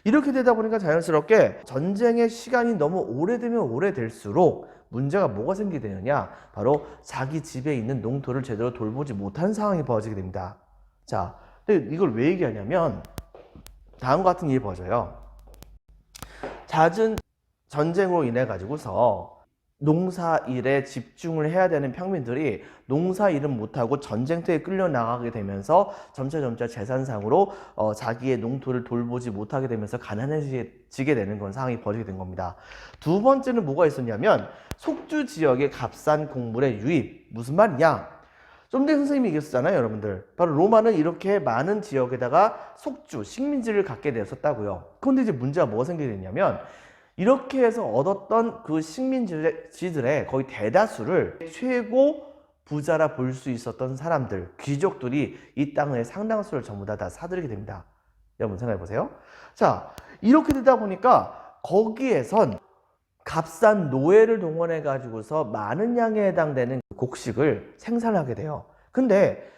이렇게 되다 보니까 자연스럽게 전쟁의 시간이 너무 오래되면 오래될수록 문제가 뭐가 생기게 되느냐, 바로 자기 집에 있는 농토를 제대로 돌보지 못한 상황이 벌어지게 됩니다. 자, 근데 이걸 왜 얘기하냐면 다음과 같은 일이 벌어져요. 잦은 전쟁으로 인해 가지고서 농사일에 집중을 해야 되는 평민들이 농사일은 못하고 전쟁터에 끌려나가게 되면서 점차 재산상으로 자기의 농토를 돌보지 못하게 되면서 가난해지게 되는 그런 상황이 벌어지게 된 겁니다. 두 번째는 뭐가 있었냐면 속주 지역의 값싼 곡물의 유입. 무슨 말이냐? 좀 전에 선생님이 얘기했었잖아요, 여러분들. 바로 로마는 이렇게 많은 지역에다가 속주, 식민지를 갖게 되었었다고요. 그런데 이제 문제가 뭐가 생기게 됐냐면 이렇게 해서 얻었던 그 식민지들의 거의 대다수를 최고 부자라 볼 수 있었던 사람들, 귀족들이 이 땅의 상당수를 전부 다 사들이게 됩니다. 여러분 생각해 보세요. 자, 이렇게 되다 보니까 거기에선 값싼 노예를 동원해 가지고서 많은 양에 해당되는 곡식을 생산하게 돼요. 근데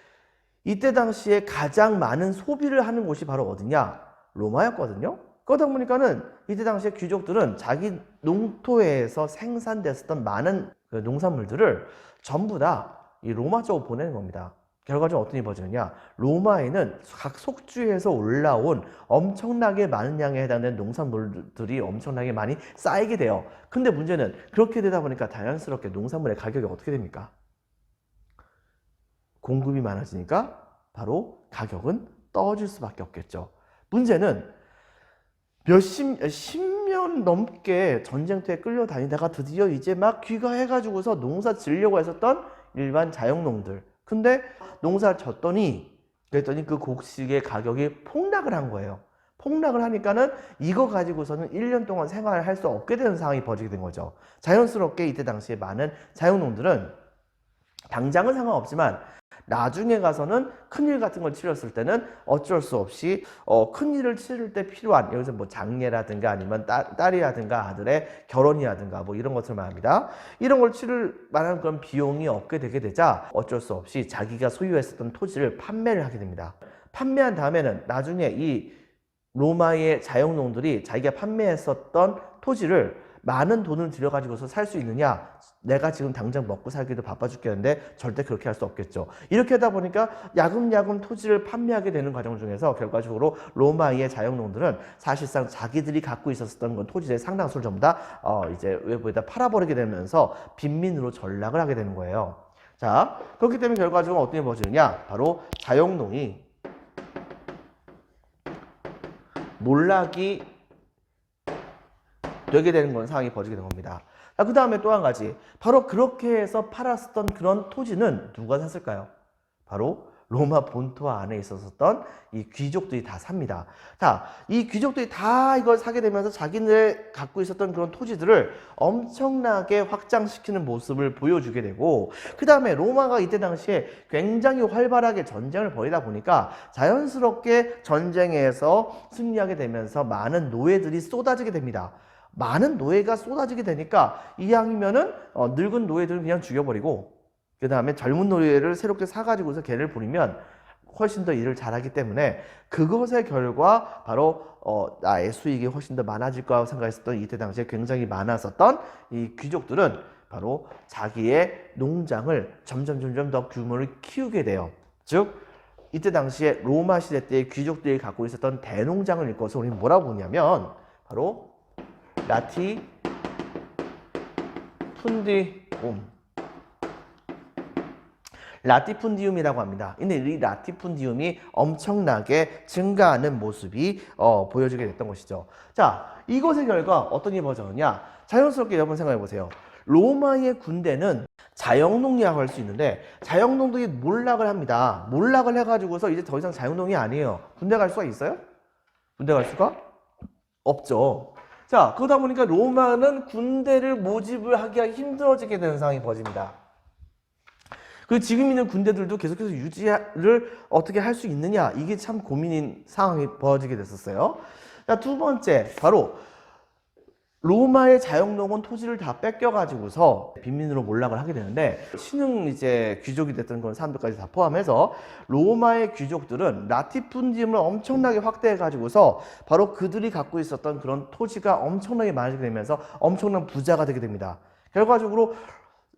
이때 당시에 가장 많은 소비를 하는 곳이 바로 어디냐? 로마였거든요. 그러다 보니까는 이때 당시에 귀족들은 자기 농토에서 생산됐었던 많은 그 농산물들을 전부 다 이 로마 쪽으로 보내는 겁니다. 결과적으로 어떤 일이 벌어지느냐? 로마에는 각 속주에서 올라온 엄청나게 많은 양에 해당되는 농산물들이 엄청나게 많이 쌓이게 돼요. 근데 문제는 그렇게 되다 보니까 자연스럽게 농산물의 가격이 어떻게 됩니까? 공급이 많아지니까 바로 가격은 떨어질 수밖에 없겠죠. 문제는 십년 넘게 전쟁터에 끌려다니다가 드디어 이제 막 귀가해가지고서 농사 지으려고 했었던 일반 자영농들. 근데 농사를 졌더니 그랬더니 그 곡식의 가격이 폭락을 한 거예요. 폭락을 하니까는 이거 가지고서는 1년 동안 생활을 할 수 없게 되는 상황이 벌어지게 된 거죠. 자연스럽게 이때 당시에 많은 자영농들은 당장은 상관없지만 나중에 가서는 큰일 같은 걸 치렀을 때는 어쩔 수 없이 큰일을 치를 때 필요한, 여기서 뭐 장례라든가 아니면 딸이라든가 아들의 결혼이라든가 뭐 이런 것을 말합니다. 이런 걸 치를 만한 그런 비용이 없게 되게 되자 어쩔 수 없이 자기가 소유했었던 토지를 판매를 하게 됩니다. 판매한 다음에는 나중에 이 로마의 자영농들이 자기가 판매했었던 토지를 많은 돈을 들여가지고서 살 수 있느냐? 내가 지금 당장 먹고 살기도 바빠 죽겠는데 절대 그렇게 할 수 없겠죠. 이렇게 하다 보니까 야금야금 토지를 판매하게 되는 과정 중에서 결과적으로 로마의 자영농들은 사실상 자기들이 갖고 있었던 건 토지의 상당수를 전부 다 이제 외부에다 팔아버리게 되면서 빈민으로 전락을 하게 되는 거예요. 자, 그렇기 때문에 결과적으로 어떤 일이 벌어지느냐? 바로 자영농이 몰락이 되게 되는 그런 상황이 벌어지게 된 겁니다. 그 다음에 또 한 가지, 바로 그렇게 해서 팔았었던 그런 토지는 누가 샀을까요? 바로 로마 본토 안에 있었던 이 귀족들이 다 삽니다. 자, 이 귀족들이 다 이걸 사게 되면서 자기네 갖고 있었던 그런 토지들을 엄청나게 확장시키는 모습을 보여주게 되고, 그 다음에 로마가 이때 당시에 굉장히 활발하게 전쟁을 벌이다 보니까 자연스럽게 전쟁에서 승리하게 되면서 많은 노예들이 쏟아지게 됩니다. 많은 노예가 쏟아지게 되니까 이왕이면은 늙은 노예들은 그냥 죽여버리고 그 다음에 젊은 노예를 새롭게 사가지고서 걔를 부리면 훨씬 더 일을 잘하기 때문에 그것의 결과 바로 나의 수익이 훨씬 더 많아질 거라고 생각했었던 이때 당시에 굉장히 많았었던 이 귀족들은 바로 자기의 농장을 점점 더 규모를 키우게 돼요. 즉 이때 당시에 로마 시대 때 귀족들이 갖고 있었던 대농장을 일컬어서 우리는 뭐라고 보냐면 바로 라티푼디움이라고 합니다. 근데 이 라티푼디움이 엄청나게 증가하는 모습이 보여지게 됐던 것이죠. 자, 이것의 결과 어떤 일이 벌어졌느냐? 자연스럽게 여러분 생각해 보세요. 로마의 군대는 자영농이라고 할 수 있는데 자영농들이 몰락을 합니다. 몰락을 해가지고서 이제 더 이상 자영농이 아니에요. 군대 갈 수가 있어요? 군대 갈 수가 없죠. 자, 그러다 보니까 로마는 군대를 모집을 하기가 힘들어지게 되는 상황이 벌어집니다. 그리고 지금 있는 군대들도 계속해서 유지를 어떻게 할 수 있느냐, 이게 참 고민인 상황이 벌어지게 됐었어요. 자, 두 번째, 바로 로마의 자영농은 토지를 다 뺏겨가지고서 빈민으로 몰락을 하게 되는데 신흥 이제 귀족이 됐던 그런 사람들까지 다 포함해서 로마의 귀족들은 라티푼디움을 엄청나게 확대해가지고서 바로 그들이 갖고 있었던 그런 토지가 엄청나게 많아지게 되면서 엄청난 부자가 되게 됩니다. 결과적으로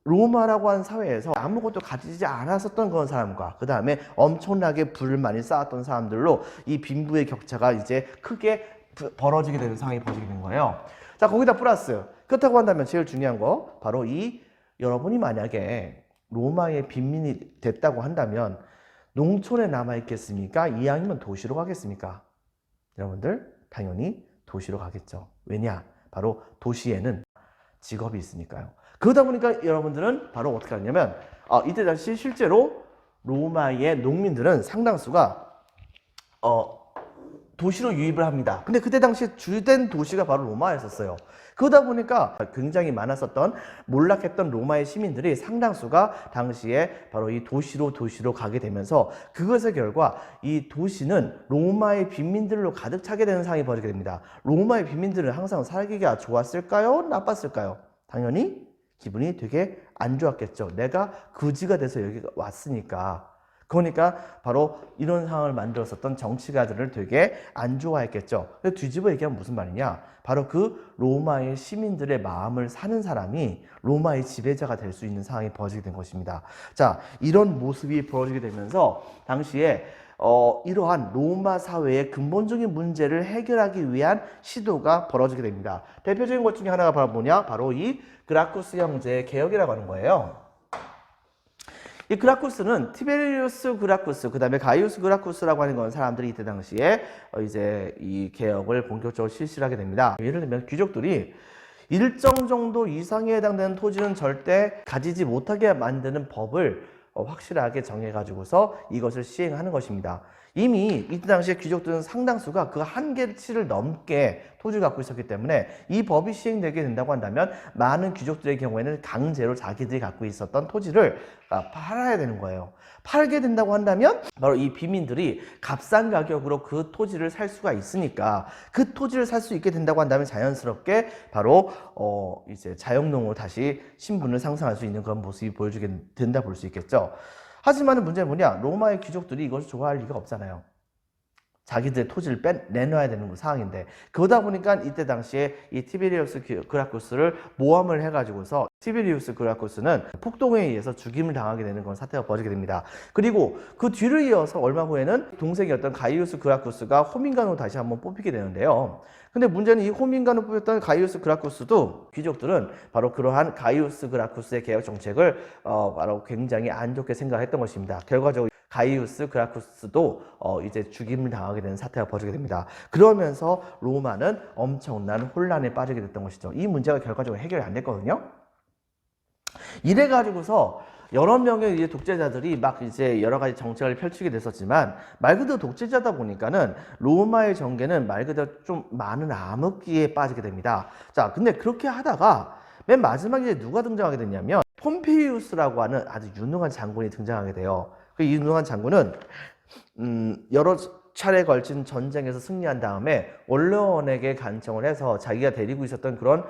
로마라고 하는 사회에서 아무것도 가지지 않았었던 그런 사람과 그 다음에 엄청나게 부를 많이 쌓았던 사람들로 이 빈부의 격차가 이제 크게 벌어지게 되는 상황이 벌어지게 된 거예요. 자, 거기다 플러스. 그렇다고 한다면 제일 중요한 거 바로 이 여러분이 만약에 로마의 빈민이 됐다고 한다면 농촌에 남아 있겠습니까? 이왕이면 도시로 가겠습니까? 여러분들 당연히 도시로 가겠죠. 왜냐? 바로 도시에는 직업이 있으니까요. 그러다 보니까 여러분들은 바로 어떻게 하냐면 이때 당시 실제로 로마의 농민들은 상당수가 도시로 유입을 합니다. 근데 그때 당시 주된 도시가 바로 로마였었어요. 그러다 보니까 굉장히 많았었던 몰락했던 로마의 시민들이 상당수가 당시에 바로 이 도시로 가게 되면서 그것의 결과 이 도시는 로마의 빈민들로 가득 차게 되는 상황이 벌어지게 됩니다. 로마의 빈민들은 항상 살기가 좋았을까요? 나빴을까요? 당연히 기분이 되게 안 좋았겠죠. 내가 거지가 돼서 여기 왔으니까. 그러니까 바로 이런 상황을 만들었었던 정치가들을 되게 안 좋아했겠죠. 근데 뒤집어 얘기하면 무슨 말이냐? 바로 그 로마의 시민들의 마음을 사는 사람이 로마의 지배자가 될 수 있는 상황이 벌어지게 된 것입니다. 자, 이런 모습이 벌어지게 되면서 당시에 이러한 로마 사회의 근본적인 문제를 해결하기 위한 시도가 벌어지게 됩니다. 대표적인 것 중에 하나가 바로 뭐냐? 바로 이 그라쿠스 형제의 개혁이라고 하는 거예요. 이 그라쿠스는 티베리우스 그라쿠스, 그 다음에 가이우스 그라쿠스라고 하는 건 사람들이 이때 당시에 이제 이 개혁을 본격적으로 실시를 하게 됩니다. 예를 들면 귀족들이 일정 정도 이상에 해당되는 토지는 절대 가지지 못하게 만드는 법을 확실하게 정해가지고서 이것을 시행하는 것입니다. 이미 이때 당시에 귀족들은 상당수가 그 한계치를 넘게 토지를 갖고 있었기 때문에 이 법이 시행되게 된다고 한다면 많은 귀족들의 경우에는 강제로 자기들이 갖고 있었던 토지를 팔아야 되는 거예요. 팔게 된다고 한다면 바로 이 빈민들이 값싼 가격으로 그 토지를 살 수가 있으니까 그 토지를 살 수 있게 된다고 한다면 자연스럽게 바로 이제 자영농으로 다시 신분을 상승할 수 있는 그런 모습이 보여주게 된다 볼 수 있겠죠. 하지만 문제는 뭐냐? 로마의 귀족들이 이것을 좋아할 리가 없잖아요. 자기들의 토지를 내놔야 되는 상황인데 그러다 보니까 이때 당시에 이 티베리우스 그라쿠스를 모함을 해가지고서 티베리우스 그라쿠스는 폭동에 의해서 죽임을 당하게 되는 그런 사태가 벌어지게 됩니다. 그리고 그 뒤를 이어서 얼마 후에는 동생이었던 가이우스 그라쿠스가 호민관으로 다시 한번 뽑히게 되는데요. 근데 문제는 이 호민관으로 뽑혔던 가이우스 그라쿠스도 귀족들은 바로 그러한 가이우스 그라쿠스의 개혁 정책을 바로 굉장히 안 좋게 생각했던 것입니다. 결과적으로 가이우스 그라쿠스도 이제 죽임을 당하게 되는 사태가 벌어지게 됩니다. 그러면서 로마는 엄청난 혼란에 빠지게 됐던 것이죠. 이 문제가 결과적으로 해결이 안 됐거든요. 이래 가지고서 여러 명의 이제 독재자들이 막 이제 여러 가지 정책을 펼치게 됐었지만 말 그대로 독재자다 보니까는 로마의 정계는 말 그대로 좀 많은 암흑기에 빠지게 됩니다. 자, 근데 그렇게 하다가 맨 마지막에 이제 누가 등장하게 됐냐면 폼페이우스라고 하는 아주 유능한 장군이 등장하게 돼요. 그 유능한 장군은 여러 차례에 걸친 전쟁에서 승리한 다음에 원로원에게 간청을 해서 자기가 데리고 있었던 그런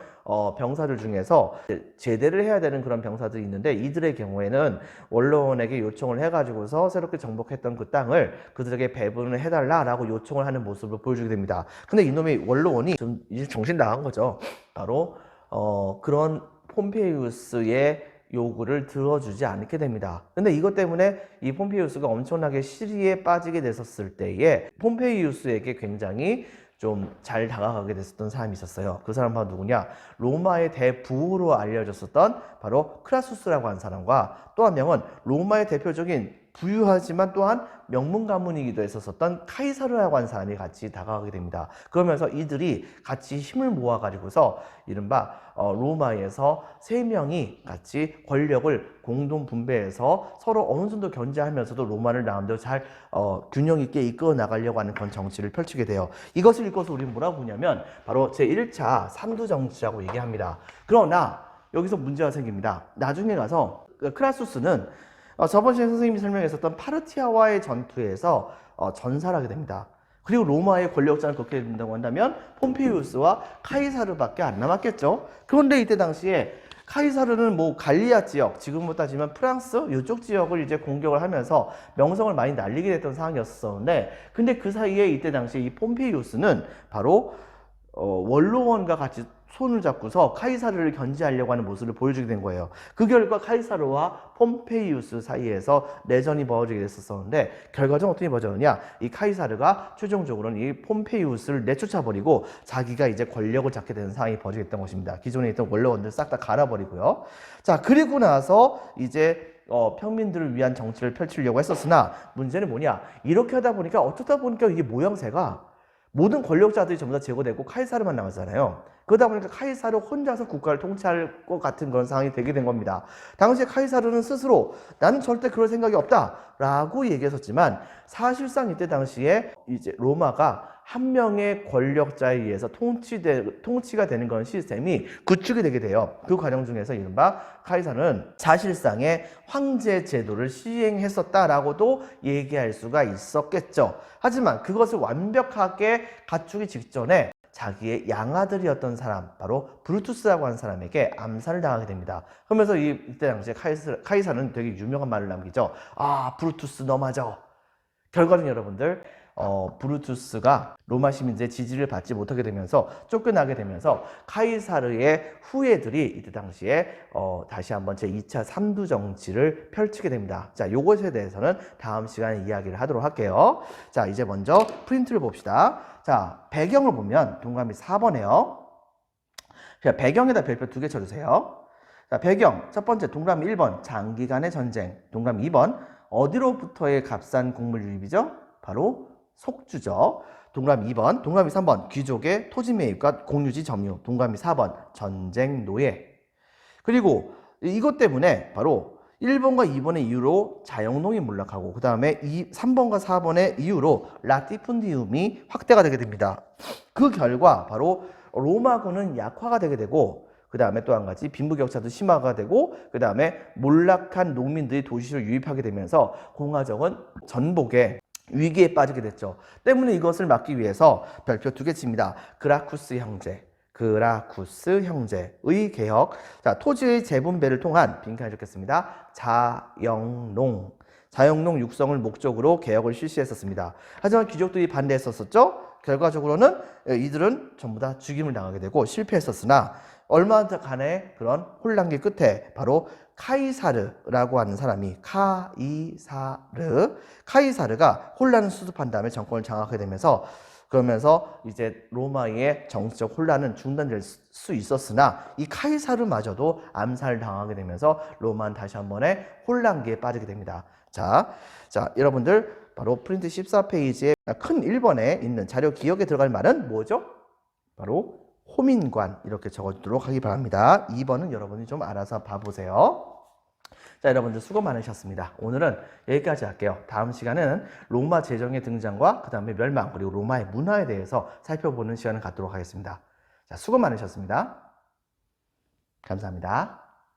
병사들 중에서 제대를 해야 되는 그런 병사들이 있는데 이들의 경우에는 원로원에게 요청을 해가지고서 새롭게 정복했던 그 땅을 그들에게 배분을 해달라라고 요청을 하는 모습을 보여주게 됩니다. 근데 이놈의 원로원이 좀 이제 정신 나간 거죠. 바로 그런 폼페이우스의 요구를 들어주지 않게 됩니다. 근데 이것 때문에 이 폼페이우스가 엄청나게 시리에 빠지게 됐었을 때에 폼페이우스에게 굉장히 좀 잘 다가가게 됐었던 사람이 있었어요. 그 사람은 바로 누구냐? 로마의 대부호로 알려졌었던 바로 크라수스라고 하는 사람과 또 한 명은 로마의 대표적인 부유하지만 또한 명문 가문이기도 했었던 카이사르라고 하는 사람이 같이 다가가게 됩니다. 그러면서 이들이 같이 힘을 모아가지고서 이른바 로마에서 세 명이 같이 권력을 공동 분배해서 서로 어느 정도 견제하면서도 로마를 나름대로 잘 균형 있게 이끌어 나가려고 하는 그런 정치를 펼치게 돼요. 이것을 읽어서 우리는 뭐라고 보냐면 바로 제1차 삼두 정치라고 얘기합니다. 그러나 여기서 문제가 생깁니다. 나중에 가서 크라수스는 저번 시간에 선생님이 설명했었던 파르티아와의 전투에서 전사를 하게 됩니다. 그리고 로마의 권력자를 걷게 된다고 한다면 폼페이우스와 카이사르밖에 안 남았겠죠. 그런데 이때 당시에 카이사르는 뭐 갈리아 지역, 지금으로 따지면 프랑스 이쪽 지역을 이제 공격을 하면서 명성을 많이 날리게 됐던 상황이었었는데 근데 그 사이에 이때 당시에 이 폼페이우스는 바로 원로원과 같이 손을 잡고서 카이사르를 견제하려고 하는 모습을 보여주게 된 거예요. 그 결과 카이사르와 폼페이우스 사이에서 내전이 벌어지게 됐었는데 결과적으로 어떻게 벌어졌느냐? 이 카이사르가 최종적으로는 이 폼페이우스를 내쫓아버리고 자기가 이제 권력을 잡게 되는 상황이 벌어지게 됐던 것입니다. 기존에 있던 원로원들 싹 다 갈아버리고요. 자, 그리고 나서 이제 평민들을 위한 정치를 펼치려고 했었으나 문제는 뭐냐? 이렇게 하다 보니까 어쩌다 보니까 이게 모양새가 모든 권력자들이 전부 다 제거되고 카이사르만 남았잖아요. 그러다 보니까 카이사르 혼자서 국가를 통치할 것 같은 그런 상황이 되게 된 겁니다. 당시에 카이사르는 스스로 나는 절대 그럴 생각이 없다라고 얘기했었지만 사실상 이때 당시에 이제 로마가 한 명의 권력자에 의해서 통치가 되는 그런 시스템이 구축이 되게 돼요. 그 과정 중에서 이른바 카이사르는 사실상의 황제 제도를 시행했었다라고도 얘기할 수가 있었겠죠. 하지만 그것을 완벽하게 갖추기 직전에 자기의 양아들이었던 사람, 바로 브루투스라고 하는 사람에게 암살을 당하게 됩니다. 그러면서 이때 당시에 카이사르는 되게 유명한 말을 남기죠. 아, 브루투스 너 맞아. 결과는 여러분들 브루투스가 로마 시민들의 지지를 받지 못하게 되면서 쫓겨나게 되면서 카이사르의 후예들이 이때 당시에 다시 한번 제2차 삼두 정치를 펼치게 됩니다. 자, 요것에 대해서는 다음 시간에 이야기를 하도록 할게요. 자, 이제 먼저 프린트를 봅시다. 자, 배경을 보면 동그라미 4번에요. 자, 배경에다 별표 2개 쳐주세요. 자, 배경 첫 번째 동그라미 1번 장기간의 전쟁, 동그라미 2번 어디로부터의 값싼 곡물 유입이죠? 바로 속주죠. 동그라미 2번, 동그라미 3번 귀족의 토지 매입과 공유지 점유, 동그라미 4번 전쟁 노예. 그리고 이것 때문에 바로 1번과 2번의 이유로 자영농이 몰락하고 그 다음에 3번과 4번의 이유로 라티푼디움이 확대가 되게 됩니다. 그 결과 바로 로마군은 약화가 되게 되고 그 다음에 또 한 가지 빈부격차도 심화가 되고 그 다음에 몰락한 농민들이 도시를 유입하게 되면서 공화정은 전복에 위기에 빠지게 됐죠. 때문에 이것을 막기 위해서 별표 2개 칩니다. 그라쿠스 형제의 개혁. 자, 토지의 재분배를 통한 빈칸을 적겠습니다. 자영농 육성을 목적으로 개혁을 실시했었습니다. 하지만 귀족들이 반대했었죠. 결과적으로는 이들은 전부 다 죽임을 당하게 되고 실패했었으나 얼마 간의 그런 혼란기 끝에 바로 카이사르라고 하는 사람이 카이사르가 혼란을 수습한 다음에 정권을 장악하게 되면서 그러면서 이제 로마의 정치적 혼란은 중단될 수 있었으나 이 카이사르마저도 암살을 당하게 되면서 로마는 다시 한 번의 혼란기에 빠지게 됩니다. 자, 여러분들 바로 프린트 14페이지에 큰 1번에 있는 자료 기억에 들어갈 말은 뭐죠? 바로 호민관 이렇게 적어주도록 하기 바랍니다. 2번은 여러분이 좀 알아서 봐보세요. 자, 여러분들 수고 많으셨습니다. 오늘은 여기까지 할게요. 다음 시간에는 로마 제정의 등장과 그 다음에 멸망 그리고 로마의 문화에 대해서 살펴보는 시간을 갖도록 하겠습니다. 자, 수고 많으셨습니다. 감사합니다.